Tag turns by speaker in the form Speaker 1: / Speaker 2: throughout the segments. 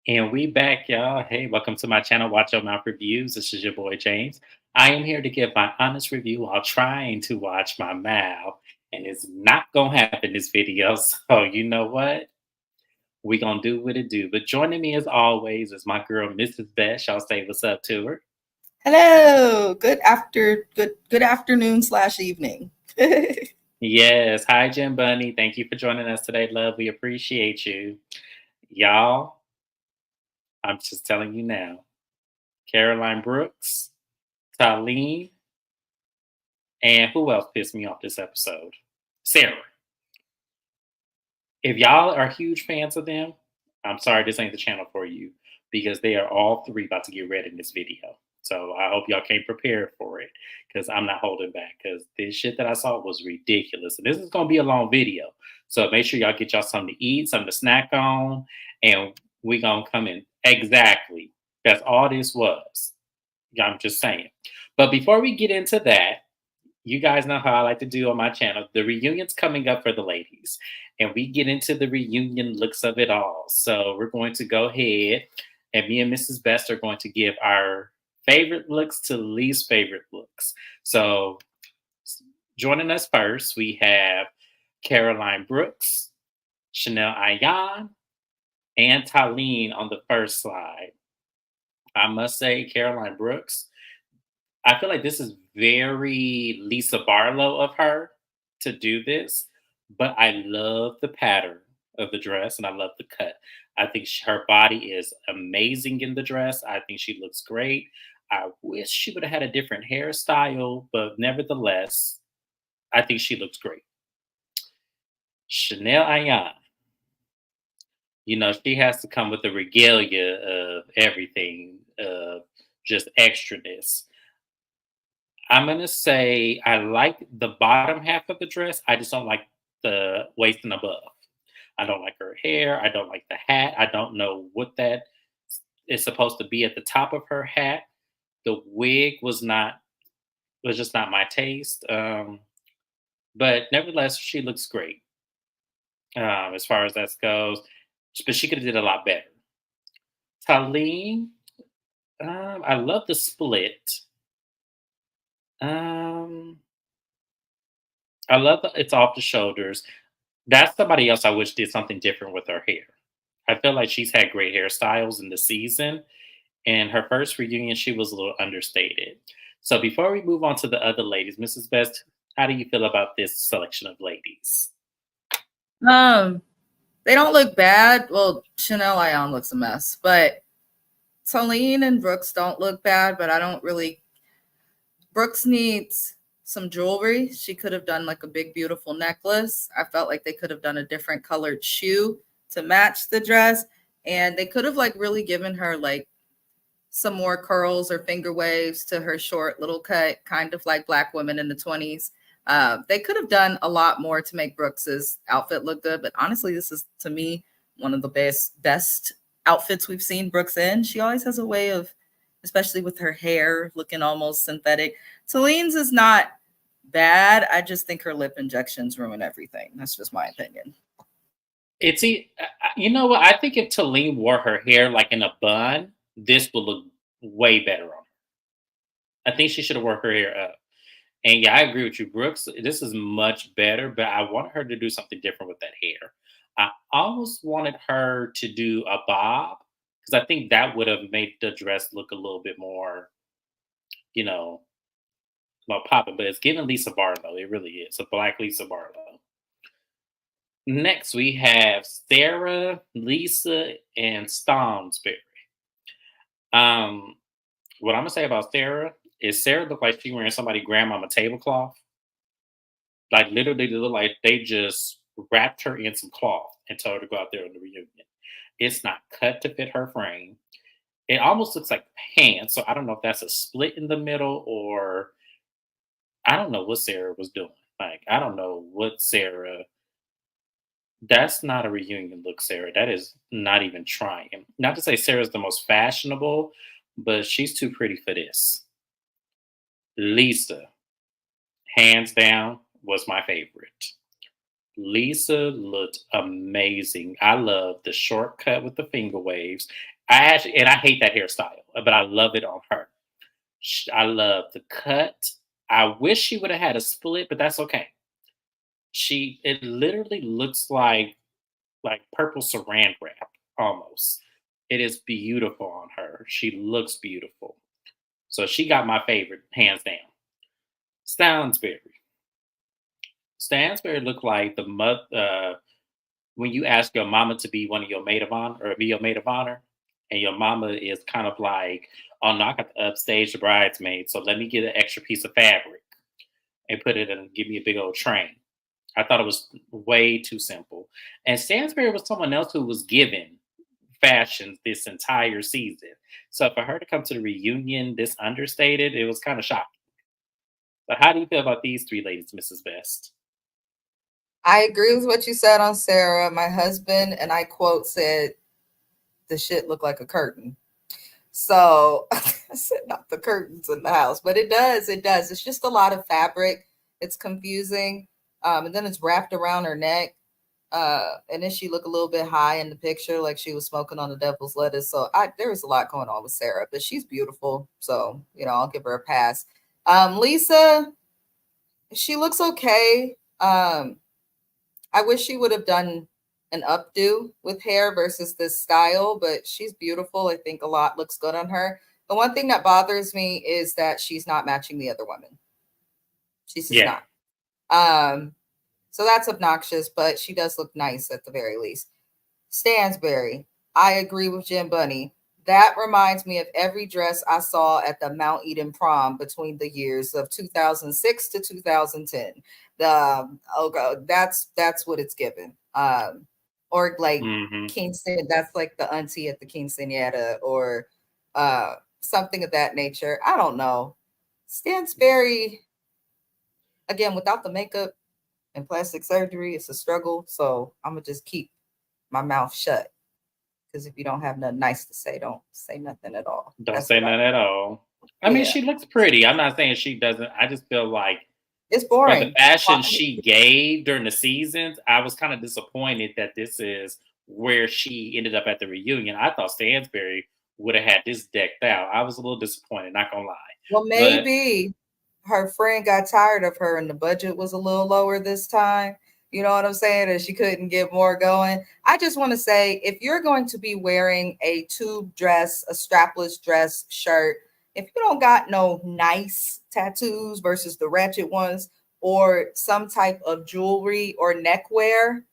Speaker 1: And we back, y'all. Hey, welcome to my channel, Watch Your Mouth Reviews. This is your boy James. I am here to give my honest review while trying to watch my mouth. And it's not gonna happen this video. So you know what? We gonna do what it do. But joining me as always is my girl, Mrs. Best. Y'all say what's up to her.
Speaker 2: Hello. Good afternoon slash evening.
Speaker 1: Yes. Hi, Jim Bunny. Thank you for joining us today, love. We appreciate you. Y'all, I'm just telling you now. Caroline Brooks, Talene, and who else pissed me off this episode? Sarah. If y'all are huge fans of them, I'm sorry this ain't the channel for you because they are all three about to get read in this video. So I hope y'all came prepared for it because I'm not holding back because this shit that I saw was ridiculous. And this is going to be a long video. So make sure y'all get y'all something to eat, something to snack on, and we going to come in. Exactly. That's all this was. I'm just saying. But before we get into that, you guys know how I like to do on my channel. The reunion's coming up for the ladies, and we get into the reunion looks of it all. So we're going to go ahead, and me and Mrs. Best are going to give our favorite looks to least favorite looks. So joining us first, we have Caroline Brooks, Chanel Ayan, and Talene on the first slide. I must say, Caroline Brooks, I feel like this is very Lisa Barlow of her to do this, but I love the pattern of the dress and I love the cut. I think her body is amazing in the dress. I think she looks great. I wish she would have had a different hairstyle, but nevertheless, I think she looks great. Chanel Ayan, she has to come with the regalia of everything, of just extraness. I'm gonna say I like the bottom half of the dress. I just don't like the waist and above. I don't like her hair. I don't like the hat. I don't know what that is supposed to be at the top of her hat. The wig was just not my taste. But nevertheless, she looks great as far as that goes. But she could have did a lot better. Talene, I love the split. Um, I love that it's off the shoulders. That's somebody else I wish did something different with her hair. I feel like she's had great hairstyles in the season. And her first reunion, she was a little understated. So before we move on to the other ladies, Mrs. Best, how do you feel about this selection of ladies?
Speaker 2: um, they don't look bad. Well, Chanel Ayan looks a mess, but Talene and Brooks don't look bad, but I don't really. Brooks needs some jewelry. She could have done like a big, beautiful necklace. I felt like they could have done a different colored shoe to match the dress. And they could have like really given her like some more curls or finger waves to her short little cut, kind of like Black women in the 20s. They could have done a lot more to make Brooks's outfit look good, but honestly, this is to me one of the best outfits we've seen Brooks in. She always has a way of, especially with her hair looking almost synthetic. Celine's is not bad. I just think her lip injections ruin everything. That's just my opinion.
Speaker 1: You know what? I think if Talene wore her hair like in a bun, this would look way better on her. I think she should have worked her hair up. And yeah, I agree with you, Brooks. This is much better, but I want her to do something different with that hair. I almost wanted her to do a bob because I think that would have made the dress look a little bit more, you know, well, popping. But it's giving Lisa Barlow. It really is a black Lisa Barlow. Next, we have Sarah, Lisa, and Stormsbury. Um, what I'm gonna say about Sarah is Sarah looked like she wearing somebody grandmama tablecloth. Like literally, they look like they just wrapped her in some cloth and told her to go out there on the reunion. It's not cut to fit her frame. It almost looks like pants. So I don't know if that's a split in the middle or I don't know what Sarah was doing. Like I don't know what Sarah. That's not a reunion look, Sarah. That is not even trying. Not to say Sarah's the most fashionable, but she's too pretty for this. Lisa, hands down, was my favorite. Lisa looked amazing. I love the shortcut with the finger waves. I actually, and I hate that hairstyle, but I love it on her. I love the cut. I wish she would have had a split, but that's okay. It literally looks like purple saran wrap almost. It is beautiful on her. She looks beautiful. So she got my favorite, hands down. Stownsbury. Stansbury looked like the when you ask your mama to be one of your maid of honor or be your maid of honor, and your mama is kind of like, "Oh no, I got to upstage the bridesmaid, so let me get an extra piece of fabric and put it in and give me a big old train." I thought it was way too simple. And Stansbury was someone else who was given fashions this entire season. So for her to come to the reunion this understated, it was kind of shocking. But how do you feel about these three ladies, Mrs. Best?
Speaker 2: I agree with what you said on Sarah. My husband, and I quote, said, the shit looked like a curtain. So I said, not the curtains in the house, but it does. It does. It's just a lot of fabric. It's confusing. And then it's wrapped around her neck. And then she looked a little bit high in the picture, like she was smoking on the devil's lettuce. So there was a lot going on with Sarah, but she's beautiful. So, I'll give her a pass. Lisa, she looks okay. I wish she would have done an updo with hair versus this style, but she's beautiful. I think a lot looks good on her. The one thing that bothers me is that she's not matching the other women. She's just
Speaker 1: Yeah,
Speaker 2: not. So that's obnoxious, but she does look nice at the very least. Stansberry, I agree with Jim Bunny. That reminds me of every dress I saw at the Mount Eden prom between the years of 2006 to 2010. Oh god, that's what it's given. Or like
Speaker 1: hmm
Speaker 2: Kingston, that's like the auntie at the quinceañera, or something of that nature. I don't know. Stansberry, again, without the makeup and plastic surgery, it's a struggle. So I'm gonna just keep my mouth shut. Because if you don't have nothing nice to say, don't say nothing at all.
Speaker 1: don't
Speaker 2: That's
Speaker 1: say
Speaker 2: what I
Speaker 1: none at all. I mean,
Speaker 2: Yeah.
Speaker 1: she looks pretty. I'm not saying she doesn't. I just feel like
Speaker 2: It's
Speaker 1: for the
Speaker 2: boring.
Speaker 1: fashion she gave during the seasons, I was kind of disappointed that this is where she ended up at the reunion. I thought Stansbury would have had this decked out. I was a little disappointed, not gonna lie.
Speaker 2: Well,
Speaker 1: But
Speaker 2: maybe her friend got tired of her and the budget was a little lower this time. You know what I'm saying? And she couldn't get more going. I just want to say, if you're going to be wearing a tube dress, a strapless dress shirt, if you don't got no nice tattoos versus the ratchet ones, or some type of jewelry or neckwear,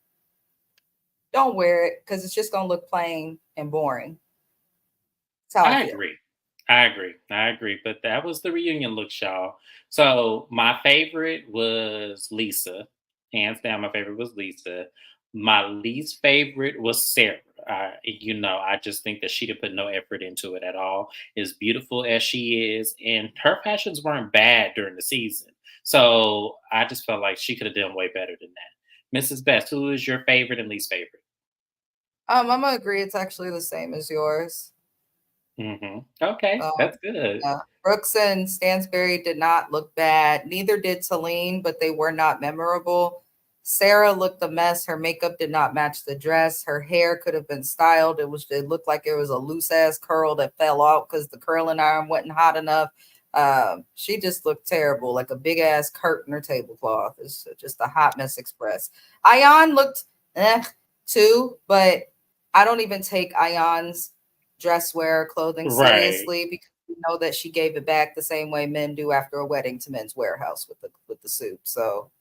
Speaker 2: don't wear it because it's just going to look plain and boring. That's how I
Speaker 1: I
Speaker 2: feel.
Speaker 1: agree. I agree. I agree. But that was the reunion look, y'all. So my favorite was Lisa. Hands down, my favorite was Lisa. My least favorite was Sarah. I just think that she didn't put no effort into it at all. As beautiful as she is, and her fashions weren't bad during the season. So I just felt like she could have done way better than that. Mrs. Best, who is your favorite and least favorite?
Speaker 2: I'm gonna agree. It's actually the same as yours.
Speaker 1: Okay,
Speaker 2: Um,
Speaker 1: that's good.
Speaker 2: yeah. Brooks and Stansberry did not look bad. Neither did Celine, but they were not memorable. Sarah looked a mess. Her makeup did not match the dress. Her hair could have been styled. It looked like it was a loose ass curl that fell out because the curling iron wasn't hot enough. She just looked terrible, like a big ass curtain or tablecloth. It's just a hot mess express. Ion looked too, but I don't even take Ion's dress wear clothing
Speaker 1: Right.
Speaker 2: seriously because we know that she gave it back the same way men do after a wedding to Men's Warehouse with the suit. So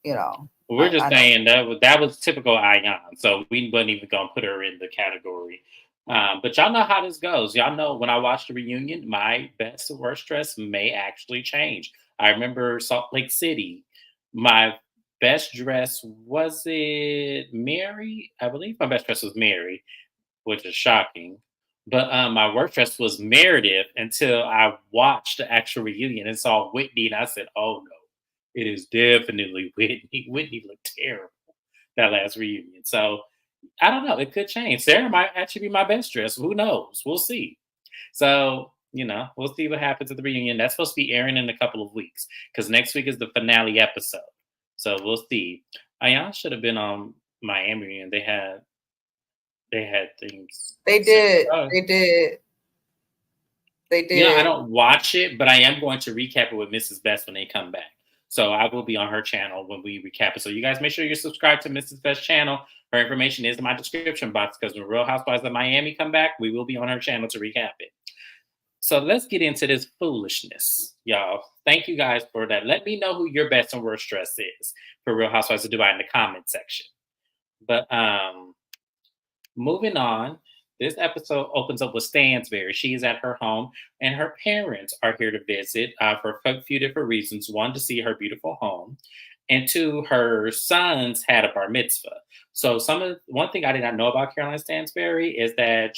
Speaker 2: you know,
Speaker 1: We're just
Speaker 2: I don't.
Speaker 1: saying that was typical Ion, so we wasn't even gonna put her in the category. But y'all know how this goes. Y'all know when I watch the reunion, my best or worst dress may actually change. I remember Salt Lake City. My best dress was it Mary? I believe my best dress was Mary, which is shocking. But my worst dress was Meredith until I watched the actual reunion and saw Whitney, and I said, "Oh no, it is definitely Whitney." Whitney looked terrible that last reunion. So I don't know. It could change. Sarah might actually be my best dress. Who knows? We'll see. So we'll see what happens at the reunion. That's supposed to be airing in a couple of weeks because next week is the finale episode. So we'll see. Ayan should have been on Miami, and they had They had things
Speaker 2: They
Speaker 1: set.
Speaker 2: did.
Speaker 1: Oh,
Speaker 2: They did. They
Speaker 1: I
Speaker 2: did.
Speaker 1: don't watch it, but I am going to recap it with Mrs. Best when they come back. So I will be on her channel when we recap it. So you guys make sure you're subscribed to Mrs. Best channel. Her information is in my description box because when Real Housewives of Miami come back, we will be on her channel to recap it. So let's get into this foolishness, y'all. Thank you guys for that. Let me know who your best and worst dress is for Real Housewives of Dubai in the comment section. But moving on, this episode opens up with Stansberry. She is at her home, and her parents are here to visit for a few different reasons. One, to see her beautiful home, and two, her sons had a bar mitzvah. So one thing I did not know about Caroline Stansberry is that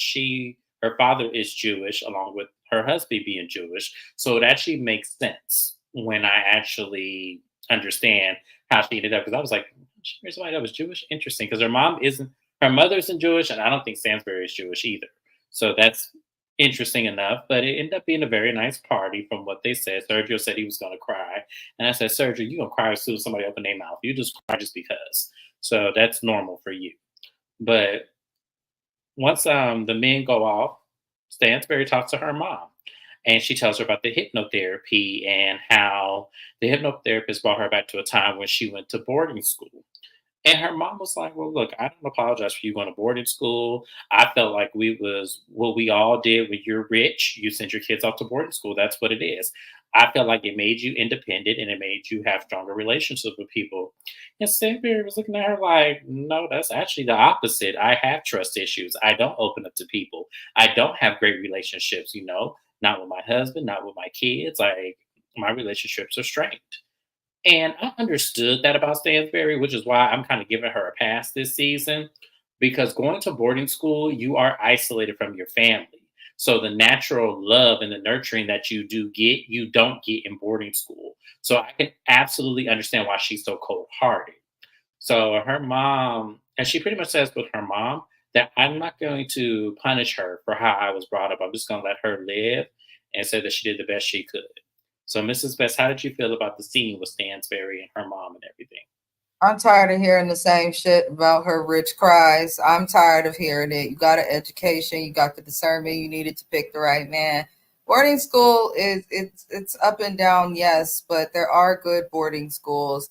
Speaker 1: her father is Jewish, along with her husband being Jewish. So it actually makes sense when I actually understand how she ended up. Because I was like, she married somebody that was Jewish. Interesting, because her mother isn't Jewish, and I don't think Stansberry is Jewish either. So that's interesting enough. But it ended up being a very nice party from what they said. Sergio said he was going to cry. And I said, Sergio, you're going to cry as soon as somebody open their mouth. You just cry just because. So that's normal for you. But once the men go off, Stansberry talks to her mom. And she tells her about the hypnotherapy and how the hypnotherapist brought her back to a time when she went to boarding school. And her mom was like, "Well, look, I don't apologize for you going to boarding school. I felt like we was what we all did when you're rich. You send your kids off to boarding school. That's what it is. I felt like it made you independent and it made you have stronger relationships with people." And Sandberry was looking at her like, "No, that's actually the opposite. I have trust issues. I don't open up to people. I don't have great relationships. Not with my husband, not with my kids. Like my relationships are strained." And I understood that about Stansberry, which is why I'm kind of giving her a pass this season. Because going to boarding school, you are isolated from your family. So the natural love and the nurturing that you do get, you don't get in boarding school. So I can absolutely understand why she's so cold hearted. So her mom, and she pretty much says with her mom that I'm not going to punish her for how I was brought up. I'm just going to let her live and say that she did the best she could. So, Mrs. Best, how did you feel about the scene with Stansberry and her mom and everything?
Speaker 2: I'm tired of hearing the same shit about her rich cries. I'm tired of hearing it. You got an education, you got the discernment you needed to pick the right man. Boarding school is it's up and down, yes, but there are good boarding schools.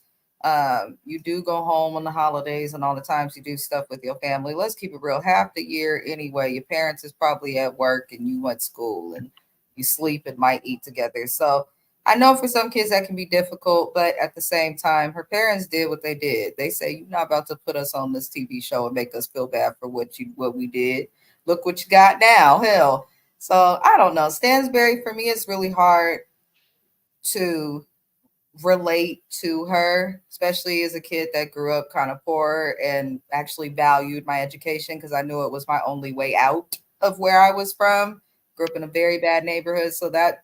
Speaker 2: You do go home on the holidays and all the times you do stuff with your family. Let's keep it real. Half the year anyway, your parents is probably at work and you went to school and you sleep and might eat together. So I know for some kids that can be difficult, but at the same time, her parents did what they did. They say, "You're not about to put us on this TV show and make us feel bad for what we did. Look what you got now." Hell. So I don't know. Stansberry for me is really hard to relate to her, especially as a kid that grew up kind of poor and actually valued my education because I knew it was my only way out of where I was from. Grew up in a very bad neighborhood, so that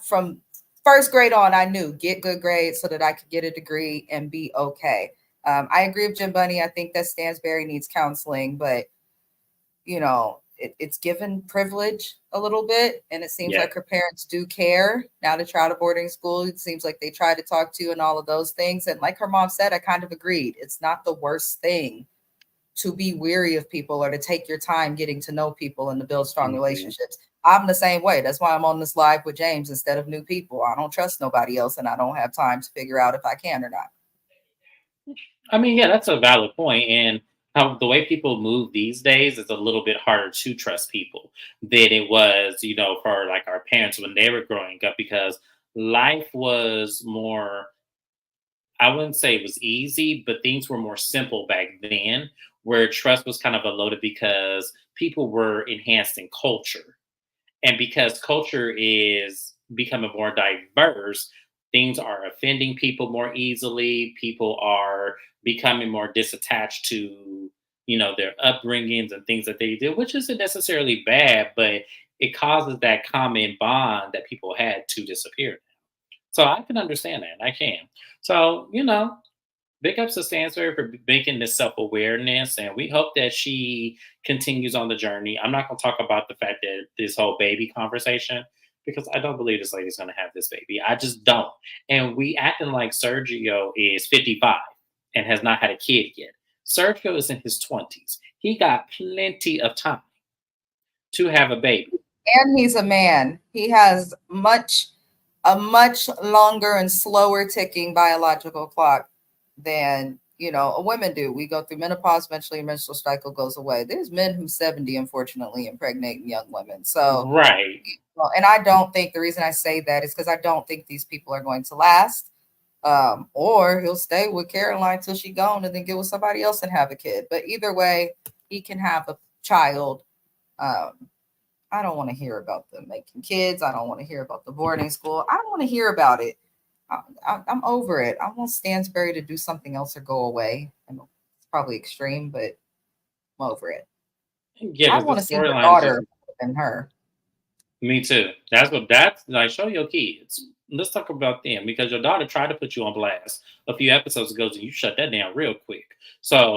Speaker 2: from first grade on, I knew get good grades so that I could get a degree and be okay. I agree with Jim Bunny. I think that Stansberry needs counseling, but it's given privilege a little bit, and it seems
Speaker 1: Yeah.
Speaker 2: like her parents do care now to try to boarding school. It seems like they try to talk to you and all of those things. And like her mom said, I kind of agreed. It's not the worst thing to be weary of people or to take your time getting to know people and to build strong
Speaker 1: Mhm.
Speaker 2: relationships. I'm the same way. That's why I'm on this live with James instead of new people. I don't trust nobody else and I don't have time to figure out if I can or not.
Speaker 1: I mean, yeah, that's a valid point. And how the way people move these days is a little bit harder to trust people than it was, for like our parents when they were growing up because life was more, I wouldn't say it was easy, but things were more simple back then, where trust was kind of loaded because people were enhanced in culture. And because culture is becoming more diverse, things are offending people more easily. People are becoming more disattached to, their upbringings and things that they did, which isn't necessarily bad, but it causes that common bond that people had to disappear. So I can understand that. I can. So, big ups to Stansbury for making this self awareness, and we hope that she continues on the journey. I'm not going to talk about the fact that this whole baby conversation because I don't believe this lady's going to have this baby. I just don't. And we acting like Sergio is 55 and has not had a kid yet. Sergio is in his 20s. He got plenty of time to have a baby.
Speaker 2: And he's a man. He has a much longer and slower ticking biological clock than a women do. We go through menopause, eventually menstrual cycle goes away. There's men who's 70, unfortunately, impregnating young women. So,
Speaker 1: Right.
Speaker 2: and I don't think the reason I say that is because I don't think these people are going to last. Or he'll stay with Caroline till she gone and then get with somebody else and have a kid. But either way, he can have a child. Um, I don't want to hear about them making kids. I don't want to hear about the boarding school. I don't want to hear about it. I'm over it. I want Stansbury to do something else or go away. I know it's probably extreme, but I'm over it.
Speaker 1: Yeah,
Speaker 2: I
Speaker 1: because the
Speaker 2: want to see her
Speaker 1: storyline is just
Speaker 2: daughter than her.
Speaker 1: me too. That's like show your kids. Let's talk about them because your daughter tried to put you on blast a few episodes ago and you shut that down real quick. So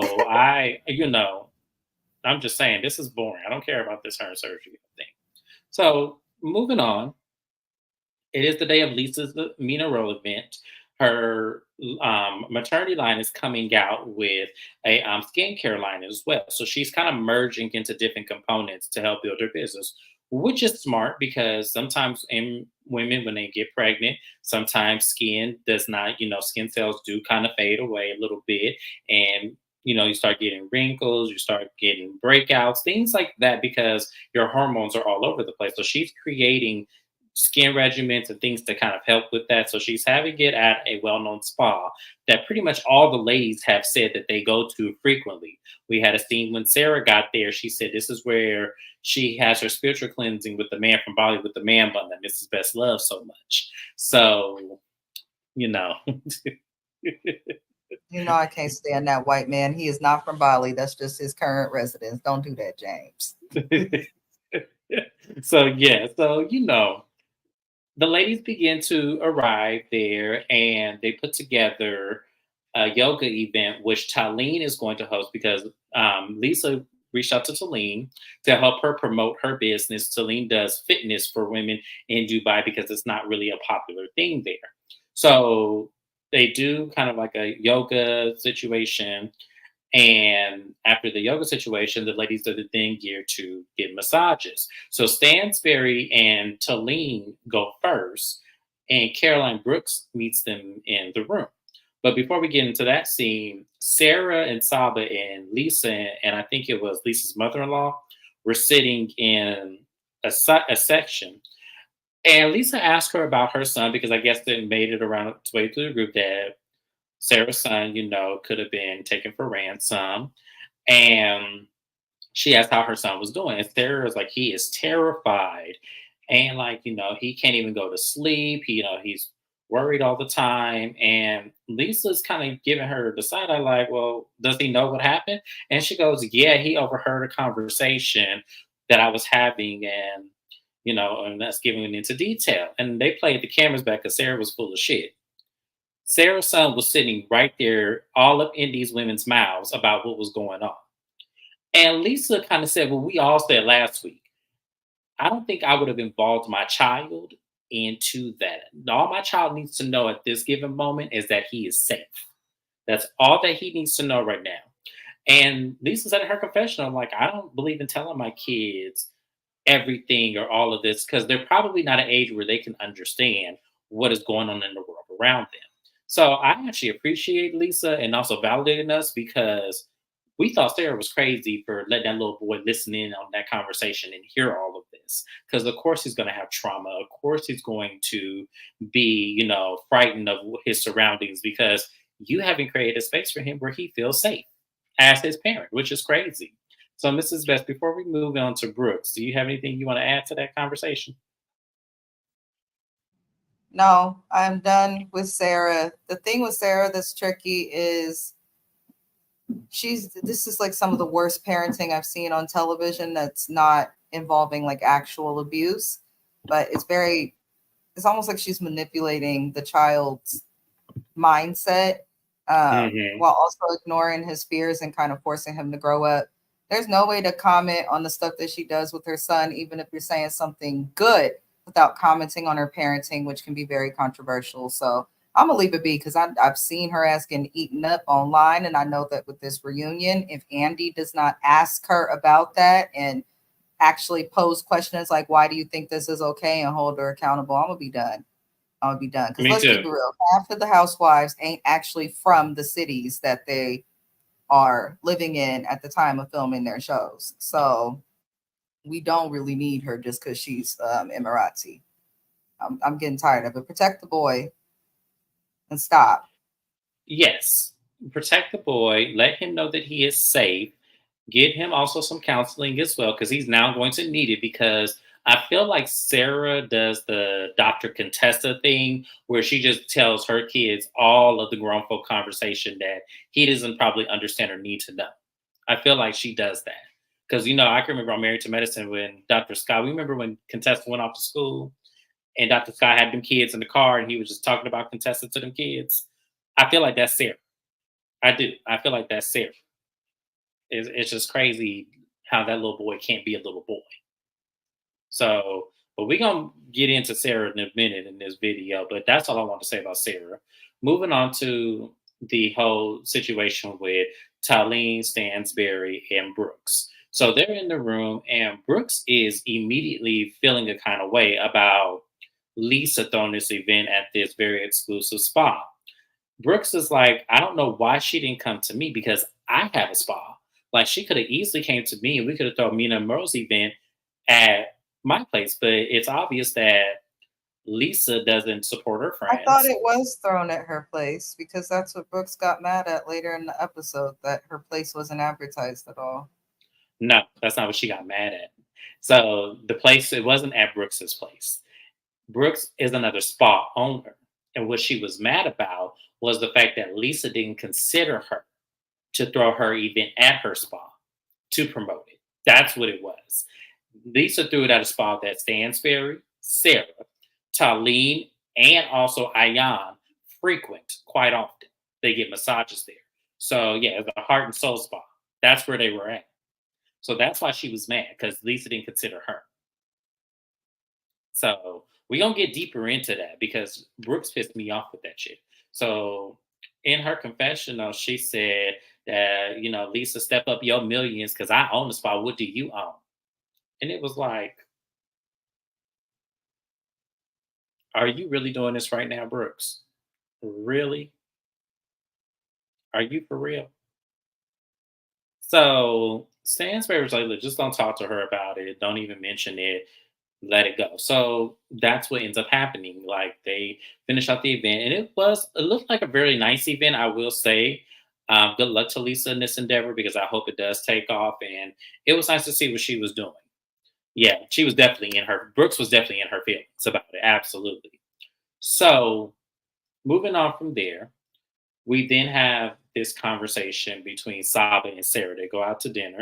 Speaker 1: I'm just saying this is boring. I don't care about this hair surgery thing. So moving on, it is the day of Lisa's Mina Roll event. Her maternity line is coming out with a skincare line as well. So she's kind of merging into different components to help build her business, which is smart because sometimes in women, when they get pregnant, sometimes skin does not, skin cells do kind of fade away a little bit. And, you start getting wrinkles, you start getting breakouts, things like that because your hormones are all over the place. So she's creating skin regimens and things to kind of help with that. So she's having it at a well-known spa that pretty much all the ladies have said that they go to frequently. We had a scene when Sarah got there. She said this is where she has her spiritual cleansing with the man from Bali with the man bun that Mrs. Best loves so much. So, you know.
Speaker 2: I can't stand that white man. He is not from Bali. That's just his current residence. Don't do that, James.
Speaker 1: So the ladies begin to arrive there and they put together a yoga event, which Talene is going to host because Lisa reached out to Talene to help her promote her business. Talene does fitness for women in Dubai because it's not really a popular thing there. So they do kind of like a yoga situation, and after the yoga situation, the ladies are then geared to get massages. So Stansberry and Talene go first, and Caroline Brooks meets them in the room. But before we get into that scene, Sarah and Saba and Lisa, and I think it was Lisa's mother in law, were sitting in a section. And Lisa asked her about her son because I guess they made it around its way through the group that Sarah's son, could have been taken for ransom. And she asked how her son was doing. And Sarah was like, he is terrified. And like, he can't even go to sleep. He's worried all the time. And Lisa's kind of giving her the side eye, like, well, does he know what happened? And she goes, yeah, he overheard a conversation that I was having and that's giving it into detail. And they played the cameras back because Sarah was full of shit. Sarah's son was sitting right there, all up in these women's mouths about what was going on. And Lisa kind of said, well, we all said last week, I don't think I would have involved my child into that. All my child needs to know at this given moment is that he is safe. That's all that he needs to know right now. And Lisa said in her confession, I'm like, I don't believe in telling my kids everything or all of this because they're probably not an age where they can understand what is going on in the world around them. So I actually appreciate Lisa and also validating us because we thought Sarah was crazy for letting that little boy listen in on that conversation and hear all of this. Because of course he's going to have trauma. Of course he's going to be, frightened of his surroundings because you haven't created a space for him where he feels safe as his parent, which is crazy. So, Mrs. Best, before we move on to Brooks, do you have anything you want to add to that conversation?
Speaker 2: No, I'm done with Sarah. The thing with Sarah that's tricky is this is like some of the worst parenting I've seen on television that's not involving like actual abuse, but it's almost like she's manipulating the child's mindset
Speaker 1: Hmm.
Speaker 2: while also ignoring his fears and kind of forcing him to grow up. There's no way to comment on the stuff that she does with her son, even if you're saying something good, without commenting on her parenting, which can be very controversial. So I'm gonna leave it be because I've seen her ass getting eaten up online, and I know that with this reunion, if Andy does not ask her about that and actually pose questions like, "Why do you think this is okay?" and hold her accountable, I'm gonna be done. I'm gonna be done because
Speaker 1: Me
Speaker 2: let's keep
Speaker 1: too.
Speaker 2: it real. Half of the housewives ain't actually from the cities that they are living in at the time of filming their shows, so we don't really need her just because she's Emirati. I'm getting tired of it. Protect the boy and stop.
Speaker 1: Yes, protect the boy. Let him know that he is safe. Get him also some counseling as well because he's now going to need it because I feel like Sarah does the Dr. Contessa thing where she just tells her kids all of the grown folk conversation that he doesn't probably understand or need to know. I feel like she does that. Because, I can remember on Married to Medicine when Dr. Scott, we remember when Contessa went off to school and Dr. Scott had them kids in the car and he was just talking about Contessa to them kids. I feel like that's Sarah. I do. I feel like that's Sarah. It's just crazy how that little boy can't be a little boy. So, but we're gonna get into Sarah in a minute in this video. But that's all I want to say about Sarah. Moving on to the whole situation with Talene, Stansberry, and Brooks. So they're in the room, and Brooks is immediately feeling a kind of way about Lisa throwing this event at this very exclusive spa. Brooks is like, I don't know why she didn't come to me because I have a spa. Like she could have easily came to me and we could have thrown Mina and Merle's event at my place. But it's obvious that Lisa doesn't support her
Speaker 2: I thought
Speaker 1: friends.
Speaker 2: it was thrown at her place because that's what Brooks got mad at later in the episode, that her place wasn't advertised at all.
Speaker 1: No, that's not what she got mad at. So the place, it wasn't at Brooks's place. Brooks is another spa owner. And what she was mad about was the fact that Lisa didn't consider her to throw her event at her spa to promote it. That's what it was. Lisa threw it at a spa that Stansberry, Sarah, Talene, and also Ayan frequent quite often. They get massages there. So yeah, the heart and soul spa. That's where they were at. So that's why she was mad because Lisa didn't consider her. So we're gonna get deeper into that because Brooks pissed me off with that shit. So in her confessional, she said that, Lisa, step up your millions because I own the spot. What do you own? And it was like, are you really doing this right now, Brooks? Really? Are you for real? So Stansbury was like, look, just don't talk to her about it. Don't even mention it. Let it go. So that's what ends up happening. Like they finish out the event, and it looked like a very nice event. I will say, good luck to Lisa in this endeavor because I hope it does take off. And it was nice to see what she was doing. Yeah, she was definitely in her. Brooks was definitely in her feelings about it. Absolutely. So moving on from there, we then have this conversation between Saba and Sarah. They go out to dinner.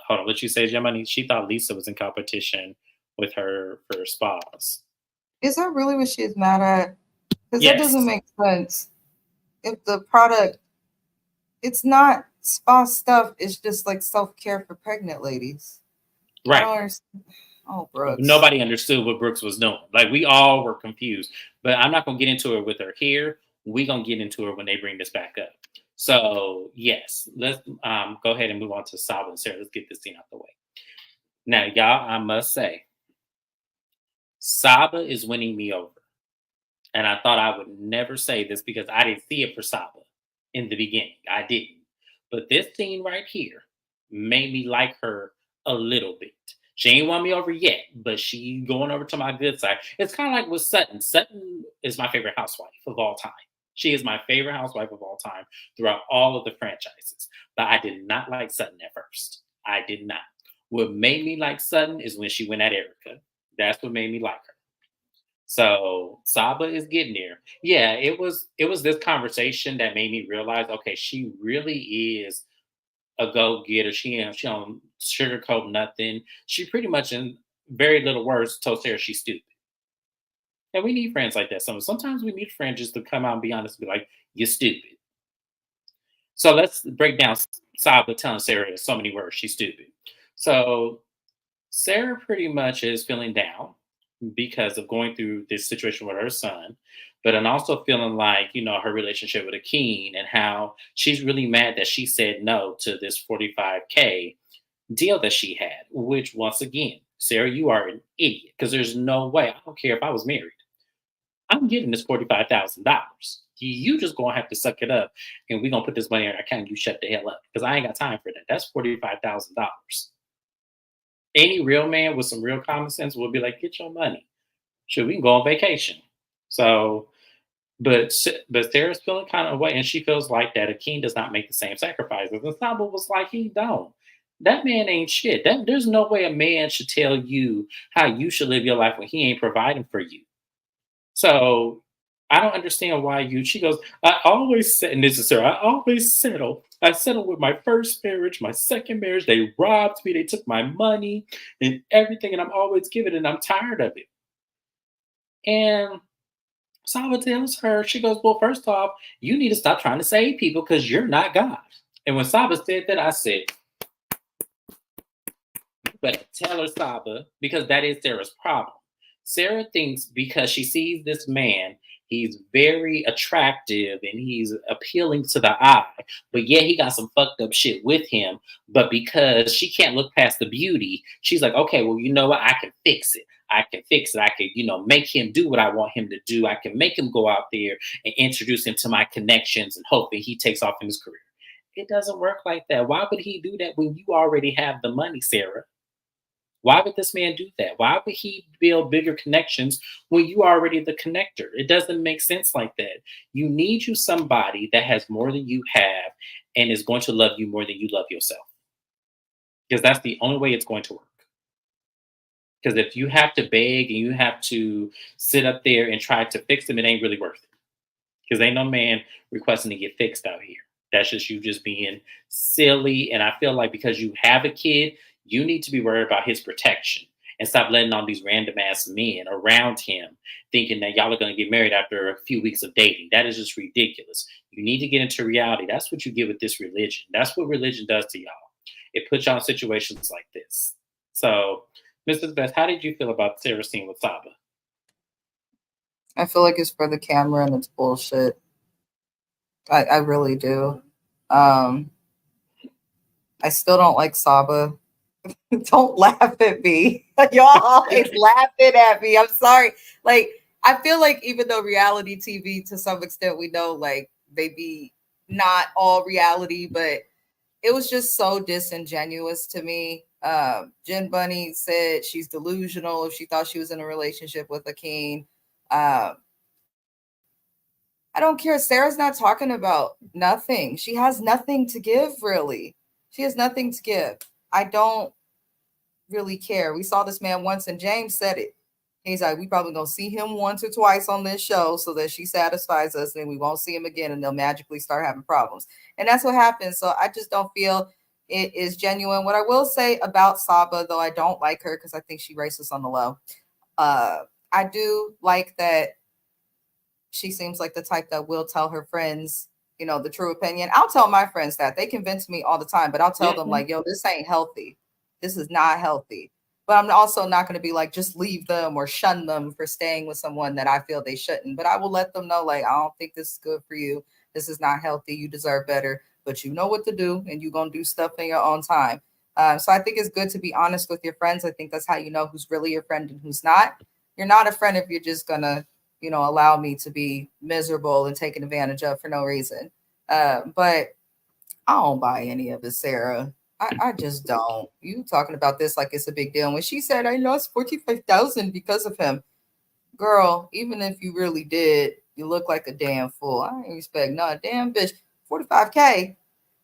Speaker 1: Hold on, what you say, Gemini? She thought Lisa was in competition with her for spas.
Speaker 2: Is that really what she's mad at? Because that doesn't
Speaker 1: Yes,
Speaker 2: make sense. If the product, it's not spa stuff, it's just like self care for pregnant ladies. I
Speaker 1: right.
Speaker 2: don't understand. Oh, Brooks.
Speaker 1: Nobody understood what Brooks was doing. Like we all were confused. But I'm not gonna get into it with her here. We're gonna get into it when they bring this back up. So yes, let's go ahead and move on to Saba and Sarah. Let's get this thing out the way. Now, y'all, I must say, Saba is winning me over. And I thought I would never say this because I didn't see it for Saba in the beginning. I didn't. But this scene right here made me like her a little bit. She ain't won me over yet, but she going over to my good side. It's kind of like with Sutton. Sutton is my favorite housewife of all time. She is my favorite housewife of all time throughout all of the franchises. But I did not like Sutton at first. I did not. What made me like Sutton is when she went at Erica. That's what made me like her. So Saba is getting there. Yeah, it was this conversation that made me realize, okay, she really is a go getter. She don't sugarcoat nothing. She pretty much in very little words told Sarah she's stupid. And we need friends like that. Sometimes we need friends just to come out and be honest and be like, you're stupid. So let's break down Saba telling Sarah in so many words she's stupid. So Sarah pretty much is feeling down because of going through this situation with her son, but I'm also feeling like, her relationship with Akeem and how she's really mad that she said no to this 45K deal that she had, which once again, Sarah, you are an idiot because there's no way. I don't care if I was married. I'm getting this $45,000. You just gonna have to suck it up, and we're gonna put this money in our account. And you shut the hell up because I ain't got time for that. That's $45,000. Any real man with some real common sense will be like, get your money. Sure, we can go on vacation. So, but Sarah's feeling kind of away, and she feels like that Akeem does not make the same sacrifices. And Saba was like, he don't. That man ain't shit. There's no way a man should tell you how you should live your life when he ain't providing for you. So I don't understand why you. She goes, I always said, and this is her. I always settle. I settled with my first marriage, my second marriage. They robbed me. They took my money and everything, and I'm always giving, and I'm tired of it. And Saba tells her, she goes, well, first off, you need to stop trying to save people because you're not God. And when Saba said that, I said, but tell her, Saba, because that is Sarah's problem. Sarah thinks because she sees this man, he's very attractive and he's appealing to the eye, but yeah, he got some fucked up shit with him. But because she can't look past the beauty, she's like, okay, well, you know what? I can fix it. I can fix it. I can, make him do what I want him to do. I can make him go out there and introduce him to my connections and hope that he takes off in his career. It doesn't work like that. Why would he do that when you already have the money, Sarah? Why would this man do that? Why would he build bigger connections when you are already the connector? It doesn't make sense like that. You need you somebody that has more than you have and is going to love you more than you love yourself. Because that's the only way it's going to work. Because if you have to beg and you have to sit up there and try to fix them, it ain't really worth it. Because ain't no man requesting to get fixed out here. That's just you just being silly. And I feel like because you have a kid, you need to be worried about his protection and stop letting all these random ass men around him thinking that y'all are going to get married after a few weeks of dating. That is just ridiculous. You need to get into reality. That's what you get with this religion. That's what religion does to y'all. It puts y'all in situations like this. So, Mrs. Best, how did you feel about Sarah scene with Saba?
Speaker 2: I feel like it's for the camera and it's bullshit. I really do. I still don't like Saba. Don't laugh at me. Y'all always laughing at me. I'm sorry. Like, I feel like even though reality TV to some extent we know like they be not all reality, but it was just so disingenuous to me. Jen Bunny said she's delusional if she thought she was in a relationship with Akeem. I don't care. Sarah's not talking about nothing. She has nothing to give, really. She has nothing to give. I don't really care. We saw this man once, and James said it. He's like, we probably gonna see him once or twice on this show so that she satisfies us, and we won't see him again, and they'll magically start having problems. And that's what happens. So I just don't feel it is genuine. What I will say about Saba, though I don't like her because I think she racist on the low. I do like that she seems like the type that will tell her friends, the true opinion. I'll tell my friends that. They convince me all the time, but I'll tell them like, yo, this ain't healthy. This is not healthy. But I'm also not going to be like, just leave them or shun them for staying with someone that I feel they shouldn't. But I will let them know, like, I don't think this is good for you. This is not healthy. You deserve better. But you know what to do, and you're going to do stuff in your own time. So I think it's good to be honest with your friends. I think that's how you know who's really your friend and who's not. You're not a friend if you're just going to, allow me to be miserable and taken advantage of for no reason. But I don't buy any of it, Sarah. I just don't. You talking about this like it's a big deal. When she said I lost 45,000 because of him, girl, even if you really did, you look like a damn fool. I ain't expect no damn bitch 45K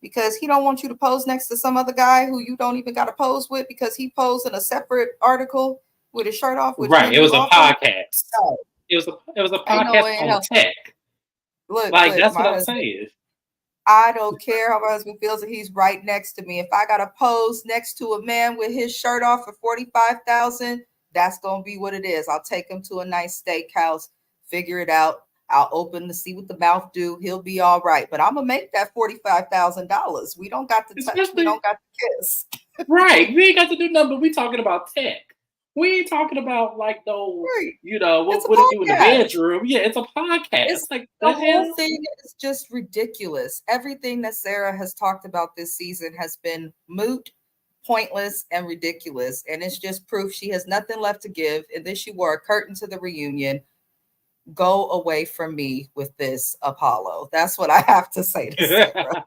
Speaker 2: because he don't want you to pose next to some other guy who you don't even got to pose with because he posed in a separate article with his shirt off. Which
Speaker 1: right. It was a podcast. No. It was a podcast on tech.
Speaker 2: Look,
Speaker 1: that's what I'm saying.
Speaker 2: I don't care how my husband feels that he's right next to me. If I got to pose next to a man with his shirt off for 45,000, that's gonna be what it is. I'll take him to a nice steakhouse, figure it out. I'll open to see what the mouth do. He'll be all right. But I'm gonna make that $45,000. We don't got to touch. We don't got to kiss.
Speaker 1: Right. We ain't got to do nothing. But we talking about tech. We ain't talking about like no,
Speaker 2: Right. It's a
Speaker 1: what it do in the
Speaker 2: podcast.
Speaker 1: bedroom. Yeah, it's a podcast.
Speaker 2: It's
Speaker 1: Like
Speaker 2: the
Speaker 1: the
Speaker 2: whole
Speaker 1: hell.
Speaker 2: thing is just ridiculous. Everything that Sarah has talked about this season has been moot, pointless, and ridiculous. And it's just proof she has nothing left to give. And then she wore a curtain to the reunion. Go away from me with this, Apollo. That's what I have to say to Sarah.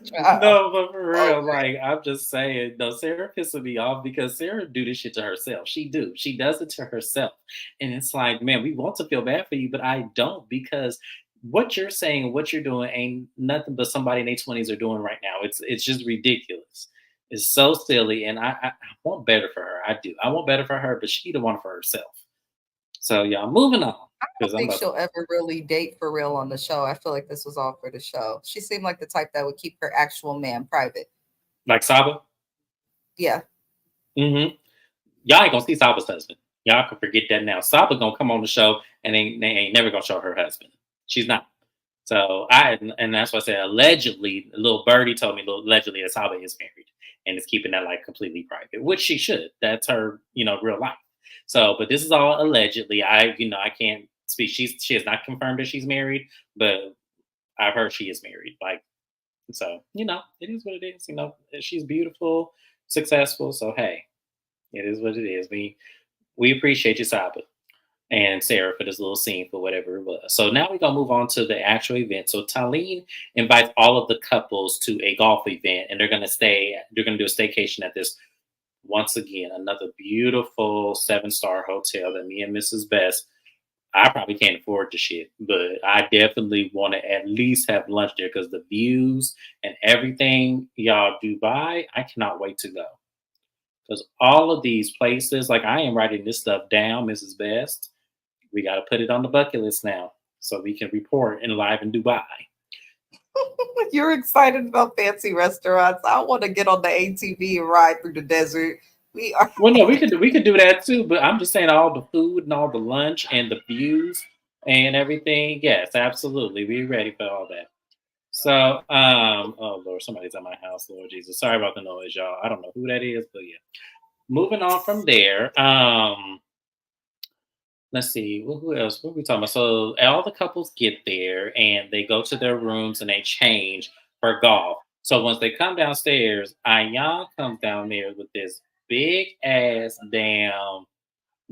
Speaker 2: Child.
Speaker 1: No, but for real, like I'm just saying, no, Sarah pissing me off because Sarah do this shit to herself. She do. She does it to herself. And it's like, man, we want to feel bad for you, but I don't because what you're saying, what you're doing ain't nothing but somebody in their 20s are doing right now. It's just ridiculous. It's so silly. And I want better for her. I do. I want better for her, but she the one for herself. So yeah, moving on.
Speaker 2: I
Speaker 1: Because
Speaker 2: don't
Speaker 1: I'm
Speaker 2: think
Speaker 1: about to
Speaker 2: she'll ever really date for real on the show. I feel like this was all for the show. She seemed like the type that would keep her actual man private.
Speaker 1: like Saba.
Speaker 2: Yeah.
Speaker 1: Hmm. Y'all ain't gonna see Saba's husband. Y'all can forget that now. Saba gonna come on the show and they ain't never gonna show her husband. She's not. So and that's why I said allegedly, little birdie told me allegedly that Saba is married and is keeping that like completely private, which she should. That's her, real life. So, but this is all allegedly. I can't speak. She has not confirmed that she's married, but I've heard she is married. Like, so, it is what it is. She's beautiful, successful. So hey, it is what it is. We appreciate you, Saba and Sarah, for this little scene for whatever it was. So now we're gonna move on to the actual event. So Talene invites all of the couples to a golf event, and they're gonna stay. They're gonna do a staycation at this once again another beautiful 7-star hotel that me and Mrs. Best. I probably can't afford the shit, but I definitely want to at least have lunch there because the views and everything, y'all, Dubai. I cannot wait to go. Because all of these places, like I am writing this stuff down, Mrs. Best. We got to put it on the bucket list now so we can report in live in Dubai.
Speaker 2: You're excited about fancy restaurants. I want to get on the ATV and ride through the desert. We are.
Speaker 1: Well, no, we could do that too, but I'm just saying all the food and all the lunch and the views and everything. Yes, absolutely, we ready for all that. So, oh Lord, somebody's at my house. Lord Jesus, sorry about the noise, y'all. I don't know who that is, but yeah. Moving on from there. Let's see, who else? What are we talking about? So all the couples get there and they go to their rooms and they change for golf. So once they come downstairs, Ayan comes down there with this big ass damn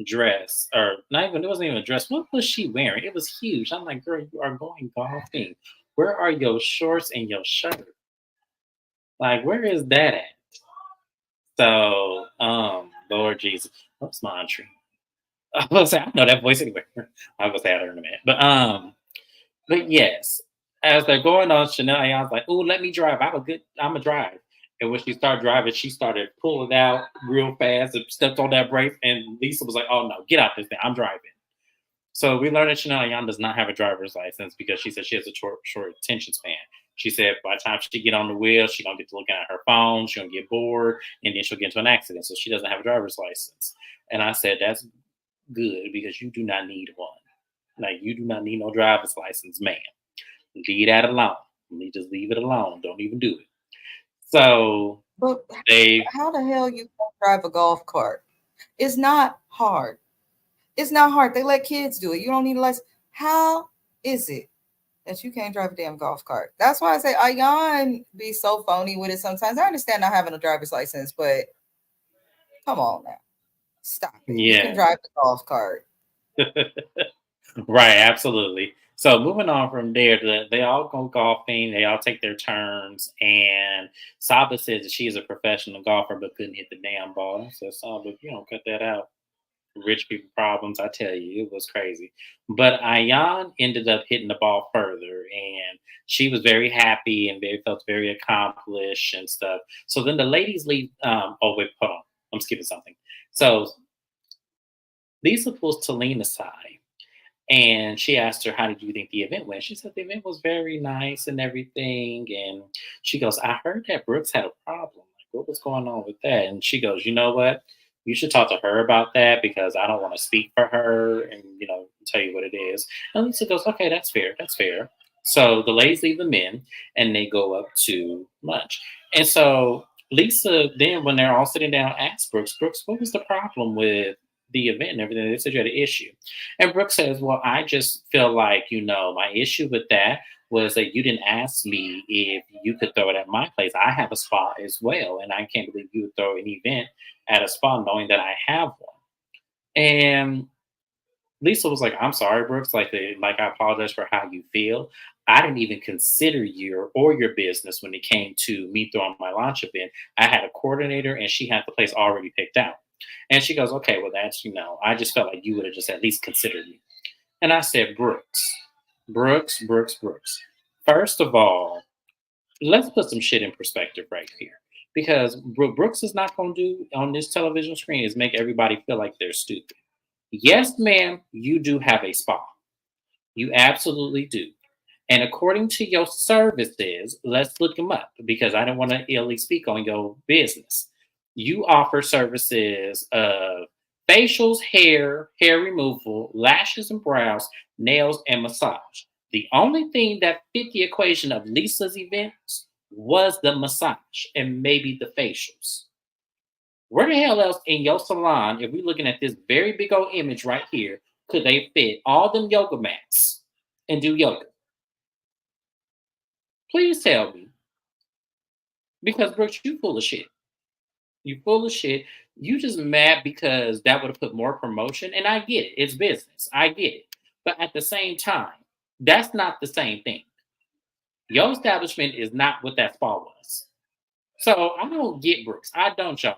Speaker 1: dress, or not even, it wasn't even a dress. What was she wearing? It was huge. I'm like, girl, you are going golfing. Where are your shorts and your shirt? Like, where is that at? So, Lord Jesus, what's my entry? I was gonna say I know that voice anywhere. I was gonna say I heard in a minute, but yes, as they're going on, Chanel I was like, "Oh, let me drive. I'm a drive." And when she started driving, she started pulling out real fast and stepped on that brake. And Lisa was like, "Oh no, get out this thing. I'm driving." So we learned that Chanel Ayan does not have a driver's license because she said she has a short attention span. She said by the time she get on the wheel, she's gonna get to looking at her phone, she's gonna get bored, and then she'll get into an accident. So she doesn't have a driver's license. And I said, that's good because you do not need one. Like you do not need no driver's license, man. Leave that alone. Just leave it alone. Don't even do it. So
Speaker 2: But
Speaker 1: they,
Speaker 2: how the hell you gonna drive a golf cart? It's not hard. It's not hard. They let kids do it. You don't need a license. How is it that you can't drive a damn golf cart? That's why I say Ayan be so phony with it sometimes. I understand not having a driver's license, but come on now. Stop it. You can
Speaker 1: yeah,
Speaker 2: drive the golf cart.
Speaker 1: right, absolutely. So moving on from there, they all go golfing. They all take their turns, and Saba says that she is a professional golfer but couldn't hit the damn ball. I said, Saba, if you don't cut that out, rich people problems. I tell you, it was crazy. But Ayan ended up hitting the ball further, and she was very happy and felt very accomplished and stuff. So then the ladies leave. Oh wait, hold on, I'm skipping something. So Lisa pulls Talene aside and she asked her, "How did you think the event went?" She said the event was very nice and everything. And she goes, "I heard that Brooks had a problem. Like, what was going on with that?" And she goes, "You know what? You should talk to her about that because I don't want to speak for her and, tell you what it is." And Lisa goes, "Okay, that's fair. That's fair." So the ladies leave the men and they go up to lunch. And so Lisa then, when they're all sitting down, asked Brooks, what was the problem with the event and everything? They said you had an issue. And Brooks says, well, I just feel like, my issue with that was that you didn't ask me if you could throw it at my place. I have a spa as well. And I can't believe you would throw an event at a spa knowing that I have one. And Lisa was like, "I'm sorry, Brooks. Like I apologize for how you feel. I didn't even consider your business when it came to me throwing my launch event. I had a coordinator, and she had the place already picked out." And she goes, "Okay, well, I just felt like you would have just at least considered me." And I said, Brooks. First of all, let's put some shit in perspective right here. Because Brooks is not going to do on this television screen is make everybody feel like they're stupid. Yes, ma'am, you do have a spa. You absolutely do. And according to your services, let's look them up because I don't want to illy speak on your business. You offer services of facials, hair removal, lashes and brows, nails, and massage. The only thing that fit the equation of Lisa's events was the massage and maybe the facials. Where the hell else in your salon, if we're looking at this very big old image right here, could they fit all them yoga mats and do yoga? Please tell me. Because Brooks, you full of shit. You full of shit. You just mad because that would have put more promotion. And I get it. It's business. I get it. But at the same time, that's not the same thing. Your establishment is not what that spa was. So I don't get Brooks. I don't, y'all.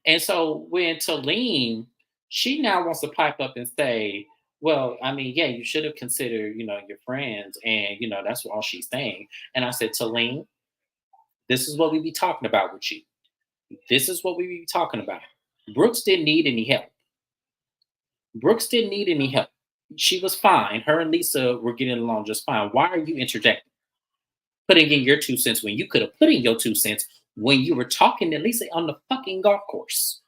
Speaker 1: And so when Talene, she now wants to pipe up and say, well, I mean, yeah, you should have considered, your friends. And, that's all she's saying. And I said, Talene, this is what we be talking about with you. This is what we be talking about. Brooks didn't need any help. Brooks didn't need any help. She was fine. Her and Lisa were getting along just fine. Why are you interjecting? Putting in your 2 cents when you could have put in your 2 cents when you were talking to Lisa on the fucking golf course.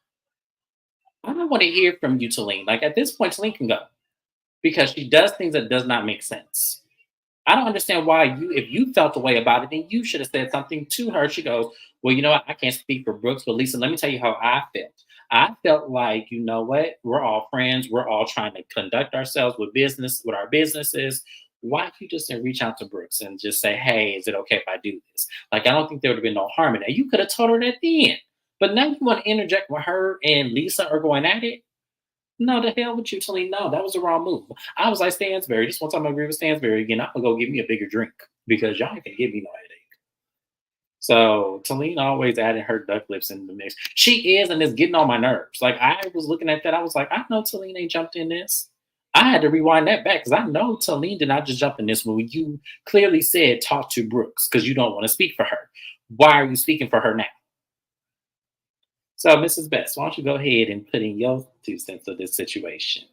Speaker 1: I don't want to hear from you, Talene. Like at this point, Talene can go because she does things that does not make sense. I don't understand why if you felt the way about it, then you should have said something to her. She goes, well, you know what? I can't speak for Brooks, but Lisa, let me tell you how I felt. I felt like, you know what? We're all friends. We're all trying to conduct ourselves with our businesses. Why don't you just reach out to Brooks and just say, hey, is it okay if I do this? Like, I don't think there would have been no harm in that. You could have told her that at the end. But now you want to interject when her and Lisa are going at it? No, the hell with you, Talene. No, that was the wrong move. I was like Stansberry. This one time I agree with Stansberry again. I'm gonna go give me a bigger drink because y'all ain't gonna give me no headache. So Talene always adding her duck lips in the mix. She is, and it's getting on my nerves. Like I was looking at that, I was like, I know Talene ain't jumped in this. I had to rewind that back because I know Talene did not just jump in this when you clearly said talk to Brooks because you don't want to speak for her. Why are you speaking for her now? So, Mrs. Best, why don't you go ahead and put in your 2 cents of this situation?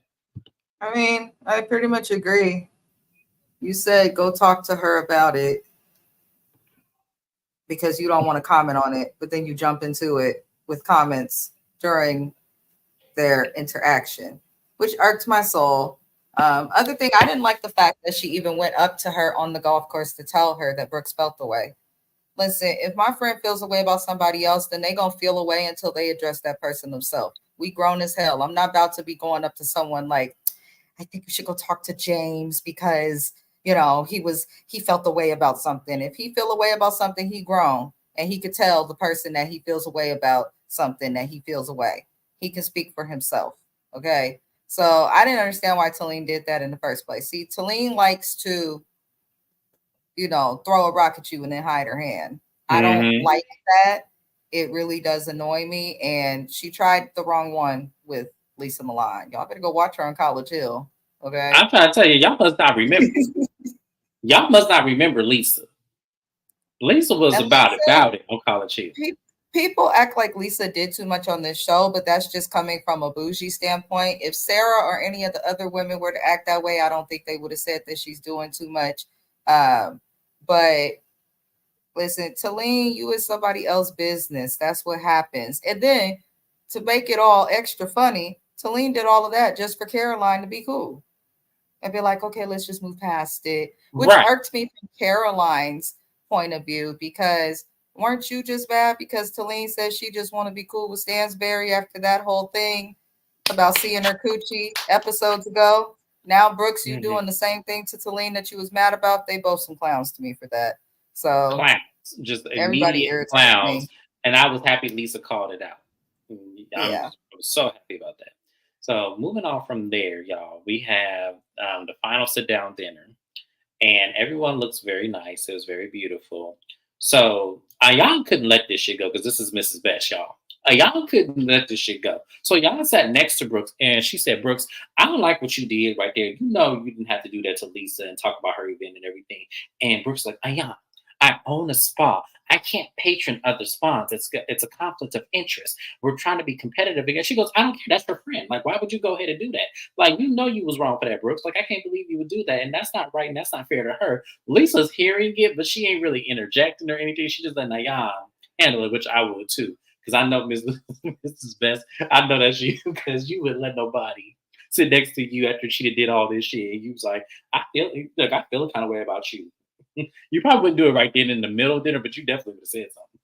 Speaker 2: I mean, I pretty much agree. You said go talk to her about it because you don't want to comment on it, but then you jump into it with comments during their interaction, which irked my soul. Other thing, I didn't like the fact that she even went up to her on the golf course to tell her that Brooks felt the way. Listen, if my friend feels a way about somebody else, then they gonna feel a way until they address that person themselves. We grown as hell. I'm not about to be going up to someone like, I think you should go talk to James because he felt the way about something. If he feel a way about something, he grown and he could tell the person that he feels a way about something that he feels a way. He can speak for himself. Okay. So I didn't understand why Talene did that in the first place. See, Talene likes to throw a rock at you and then hide her hand. I don't like that. It really does annoy me. And she tried the wrong one with Lisa Milan. Y'all better go watch her on College Hill. Okay.
Speaker 1: I'm trying to tell you, y'all must not remember. Y'all must not remember Lisa. Lisa was about it on College Hill.
Speaker 2: People act like Lisa did too much on this show, but that's just coming from a bougie standpoint. If Sarah or any of the other women were to act that way, I don't think they would have said that she's doing too much. But listen, Talene, you is somebody else's business. That's what happens. And then to make it all extra funny, Talene did all of that just for Caroline to be cool and be like, okay, let's just move past it, which irked me from Caroline's point of view because weren't you just mad because Talene said she just want to be cool with Stansberry after that whole thing about seeing her coochie episodes ago? Now, Brooks, you
Speaker 1: Mhm.
Speaker 2: doing the same thing to Talene that you was mad about? They both some clowns to me for that. So
Speaker 1: Clowns, just
Speaker 2: everybody
Speaker 1: immediate
Speaker 2: irritates
Speaker 1: clowns,
Speaker 2: me.
Speaker 1: and I was happy Lisa called it out.
Speaker 2: Yeah.
Speaker 1: I was so happy about that. So moving on from there, y'all, we have the final sit down dinner, and everyone looks very nice. It was very beautiful. So Ayan couldn't let this shit go because this is Mrs. Best, y'all. Ayan couldn't let this shit go. So Ayan sat next to Brooks, and she said, "Brooks, I don't like what you did right there. You know you didn't have to do that to Lisa and talk about her event and everything." And Brooks like, "Ayan, I own a spa. I can't patron other spas. It's a conflict of interest. We're trying to be competitive again." She goes, "I don't care. That's her friend. Like, why would you go ahead and do that? Like, you know you was wrong for that, Brooks. Like, I can't believe you would do that. And that's not right. And that's not fair to her." Lisa's hearing it, but she ain't really interjecting or anything. She just letting Nayan handle it, which I would too. Because I know Mrs. Best, I know that's you, because you wouldn't let nobody sit next to you after she did all this shit. And you was like, I feel a kind of way about you. You probably wouldn't do it right then in the middle of dinner, but you definitely would have said something.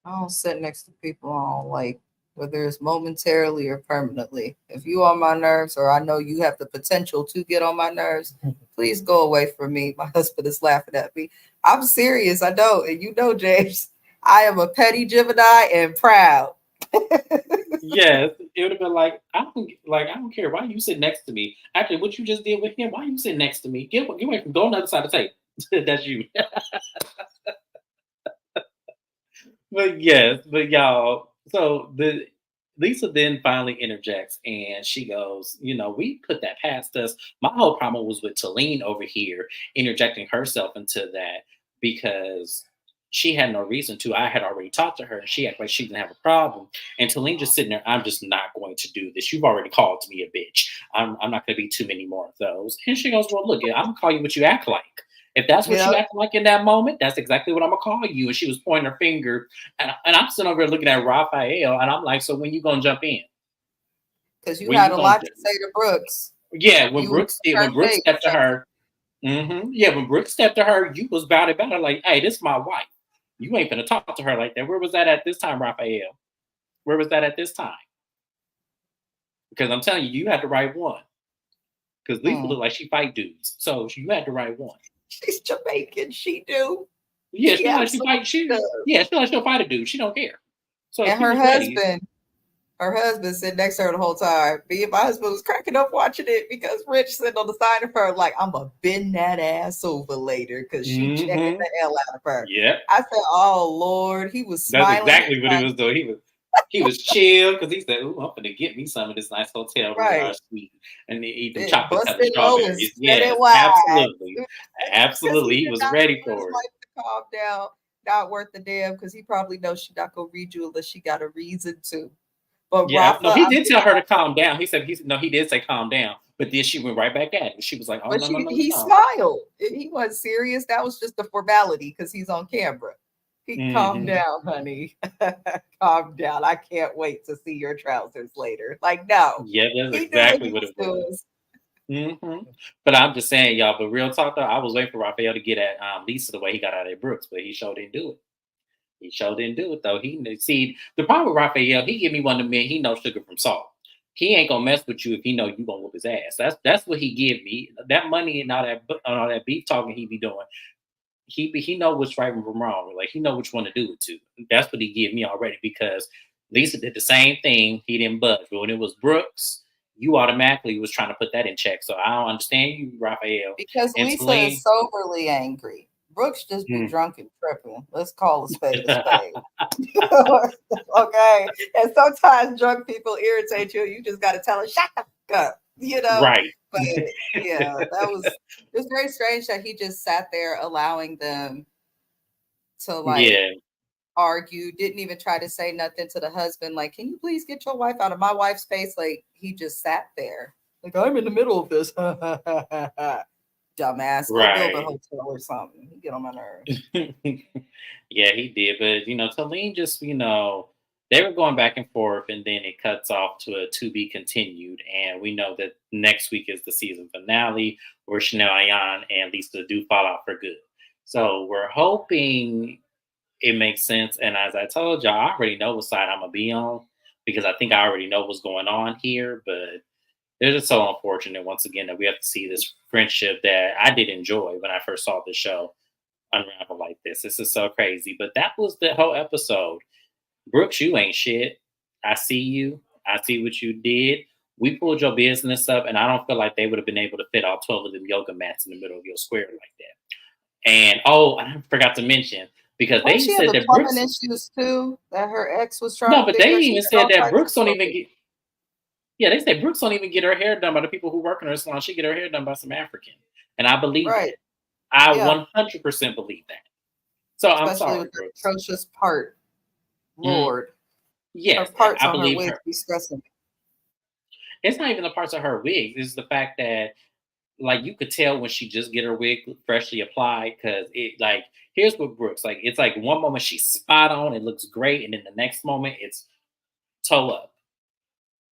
Speaker 2: I don't sit next to people I don't like, whether it's momentarily or permanently. If you on my nerves or I know you have the potential to get on my nerves, please go away from me. My husband is laughing at me. I'm serious, I know, and you know, James, I am a petty Gemini and proud.
Speaker 1: Yes, it would have been like, I don't care. Why you sit next to me after what you just did with him? Why you sit next to me? Get away from go on the other side of the table. That's you. But yes, but y'all. So the Lisa then finally interjects and she goes, we put that past us. My whole problem was with Talene over here interjecting herself into that because she had no reason to. I had already talked to her and she acted like she didn't have a problem. And Talene just sitting there, I'm just not going to do this. You've already called me a bitch. I'm not going to be too many more of those. And she goes, well, look, I'm going to call you what you act like. If that's what
Speaker 2: Yeah,
Speaker 1: you act like in that moment, that's exactly what I'm gonna call you. And she was pointing her finger, and I'm sitting over here looking at Raphael, and I'm like, so when you gonna jump in?
Speaker 2: because you
Speaker 1: When
Speaker 2: had
Speaker 1: you
Speaker 2: a
Speaker 1: gonna?
Speaker 2: lot to say to Brooks.
Speaker 1: Yeah, when
Speaker 2: You was
Speaker 1: Brooks did,
Speaker 2: her
Speaker 1: when Brooks
Speaker 2: shade.
Speaker 1: stepped to her, yeah, when Brooks stepped to her, you was about it, like, hey, this is my wife. You ain't gonna talk to her like that. Where was that at this time, Raphael? Where was that at this time? Because I'm telling you, you had the right one. Because Lisa
Speaker 2: Hmm.
Speaker 1: looked like she fight dudes, so you had the right one.
Speaker 2: She's Jamaican. She do.
Speaker 1: Yeah,
Speaker 2: She
Speaker 1: she like she
Speaker 2: absolutely
Speaker 1: fight. She
Speaker 2: does.
Speaker 1: yeah, she like she'll fight a dude. She don't care. So if
Speaker 2: And
Speaker 1: he was ready,
Speaker 2: her husband sitting next to her the whole time. Me and my husband was cracking up watching it because Rich sitting on the side of her like, I'm gonna bend that ass over later because she checking
Speaker 1: mm-hmm.
Speaker 2: the hell out of her.
Speaker 1: Yep,
Speaker 2: I said, oh Lord, he was
Speaker 1: that's
Speaker 2: smiling. He
Speaker 1: exactly
Speaker 2: was
Speaker 1: what he
Speaker 2: like,
Speaker 1: was doing. He was chill because he said, "Ooh, I'm gonna get me some of this nice hotel room
Speaker 2: right.
Speaker 1: suite and eat them
Speaker 2: It
Speaker 1: chocolate covered
Speaker 2: busted low and
Speaker 1: strawberries."
Speaker 2: spread it
Speaker 1: Yes,
Speaker 2: wide.
Speaker 1: absolutely,
Speaker 2: Because he
Speaker 1: absolutely. He
Speaker 2: did
Speaker 1: was
Speaker 2: not
Speaker 1: ready
Speaker 2: tell his
Speaker 1: for it.
Speaker 2: wife to calm down. Not worth the damn because he probably knows she's not gonna read you unless she got a reason to. But
Speaker 1: Yeah,
Speaker 2: Rafa,
Speaker 1: no, he
Speaker 2: I'm
Speaker 1: did
Speaker 2: with
Speaker 1: tell her
Speaker 2: you
Speaker 1: to
Speaker 2: on that.
Speaker 1: calm down. He did say calm down, but then she went right back at it. She was like, "Oh
Speaker 2: But
Speaker 1: no, no, no, no,
Speaker 2: he
Speaker 1: no."
Speaker 2: smiled. He wasn't serious. That was just a formality because he's on camera. He calmed
Speaker 1: Mm-hmm.
Speaker 2: down, honey. Calm down. I can't wait to see your trousers later. Like, no,
Speaker 1: Yeah, that's
Speaker 2: he knew what
Speaker 1: exactly
Speaker 2: he
Speaker 1: what
Speaker 2: was
Speaker 1: it was.
Speaker 2: doing.
Speaker 1: But I'm just saying, y'all. But real talk though, I was waiting for Raphael to get at Lisa the way he got out at Brooks, but he sure didn't do it. He sure didn't do it though. See the problem with Raphael. He give me one of the men. He knows sugar from salt. He ain't gonna mess with you if he know you gonna whoop his ass. That's what he give me. That money and all that beef talking he be doing. He know what's right and from wrong. Like he know which one to do it to. That's what he give me already because Lisa did the same thing. He didn't budge. But when it was Brooks, you automatically was trying to put that in check. So I don't understand you, Raphael.
Speaker 2: Because
Speaker 1: And
Speaker 2: Lisa is
Speaker 1: Celine,
Speaker 2: soberly angry. Brooks just be
Speaker 1: hmm.
Speaker 2: drunk and tripping. Let's call a spade a spade. Okay. And sometimes drunk people irritate you. You just got to tell them, shut the fuck up, you know?
Speaker 1: Right.
Speaker 2: But yeah, it was very strange that he just sat there allowing them to like
Speaker 1: Yeah.
Speaker 2: argue, didn't even try to say nothing to the husband. Like, can you please get your wife out of my wife's face? Like, he just sat there. Like, I'm in the middle of this. Dumbass. Go build a
Speaker 1: Right.
Speaker 2: hotel or something. You get on my nerves.
Speaker 1: Yeah, he did. But Talene just, they were going back and forth, and then it cuts off to a to be continued. And we know that next week is the season finale where Chanel Ayan and Lisa do fall out for good. So we're hoping It makes sense. And as I told y'all, I already know what side I'm gonna be on because I think I already know what's going on here. But it's just so unfortunate once again that we have to see this friendship that I did enjoy when I first saw the show unravel like this. This is so crazy. But that was the whole episode. Brooks, you ain't shit. I see you. I see what you did. We pulled your business up, and I don't feel like they would have been able to fit all 12 of them yoga mats in the middle of your square like that. And oh, I forgot to mention because
Speaker 2: Wasn't
Speaker 1: they
Speaker 2: she
Speaker 1: said
Speaker 2: having
Speaker 1: that
Speaker 2: plumbing
Speaker 1: Brooks.
Speaker 2: issues too? That her ex was trying
Speaker 1: No,
Speaker 2: to
Speaker 1: but they
Speaker 2: fix, or she
Speaker 1: even
Speaker 2: had
Speaker 1: said
Speaker 2: all
Speaker 1: that
Speaker 2: types
Speaker 1: Brooks
Speaker 2: of
Speaker 1: don't even
Speaker 2: trouble.
Speaker 1: get. Yeah, they say Brooks don't even get her hair done by the people who work in her salon. She get her hair done by some African, and I believe
Speaker 2: Right.
Speaker 1: that. I
Speaker 2: Yeah.
Speaker 1: 100% believe that. So I'm
Speaker 2: Especially
Speaker 1: sorry,
Speaker 2: with the
Speaker 1: Brooks.
Speaker 2: atrocious part.
Speaker 1: Mm,
Speaker 2: Lord. Her
Speaker 1: yes,
Speaker 2: parts
Speaker 1: I
Speaker 2: on her
Speaker 1: believe
Speaker 2: wigs
Speaker 1: her.
Speaker 2: be stressing me.
Speaker 1: It's not even the parts of her wigs. It's the fact that like you could tell when she just get her wig freshly applied because it like here's what Brooks like. It's like one moment she's spot on, it looks great, and then the next moment it's toe up.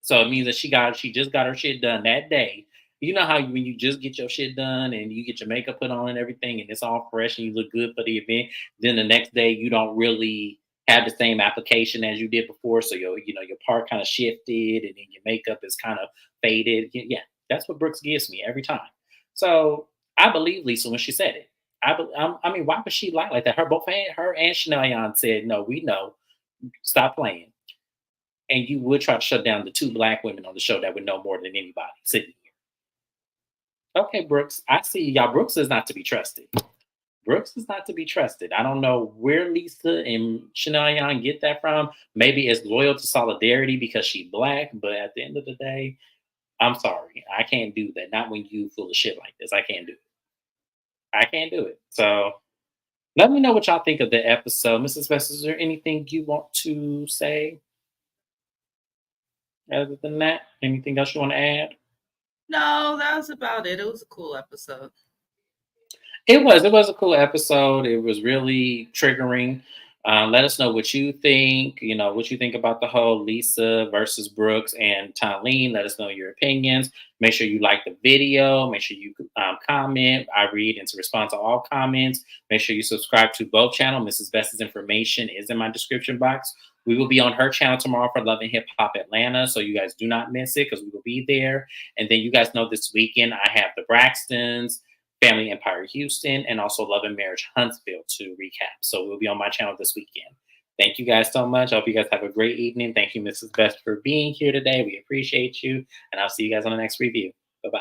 Speaker 1: So it means that she just got her shit done that day. You know how when you just get your shit done and you get your makeup put on and everything and it's all fresh and you look good for the event, then the next day you don't really have the same application as you did before. So your part kind of shifted and then your makeup is kind of faded. Yeah, that's what Brooks gives me every time. So I believe Lisa when she said it. I mean, why would she lie like that? Her and Chanel Yon said, no, we know. Stop playing, and you would try to shut down the two black women on the show that would know more than anybody sitting here. Okay, Brooks, I see y'all. Brooks is not to be trusted. Brooks is not to be trusted. I don't know where Lisa and Chanel Young get that from. Maybe it's loyal to solidarity because she's black, but at the end of the day, I'm sorry. I can't do that. Not when you full of shit like this. I can't do it. I can't do it. So let me know what y'all think of the episode. Mrs. Best, is there anything you want to say other than that? Anything else you want to add?
Speaker 2: No, that was about it. It was a cool episode.
Speaker 1: It was a cool episode. It was really triggering. Let us know what you think. You know what you think about the whole Lisa versus Brooks and Tylene. Let us know your opinions. Make sure you like the video. Make sure you comment. I read and to respond to all comments. Make sure you subscribe to both channels. Mrs. Best's information is in my description box. We will be on her channel tomorrow for Love and Hip Hop Atlanta, so you guys do not miss it because we will be there. And then you guys know this weekend I have the Braxtons, Family Empire Houston, and also Love and Marriage Huntsville to recap. So we'll be on my channel this weekend. Thank you guys so much. I hope you guys have a great evening. Thank you, Mrs. Best, for being here today. We appreciate you. And I'll see you guys on the next review. Bye-bye.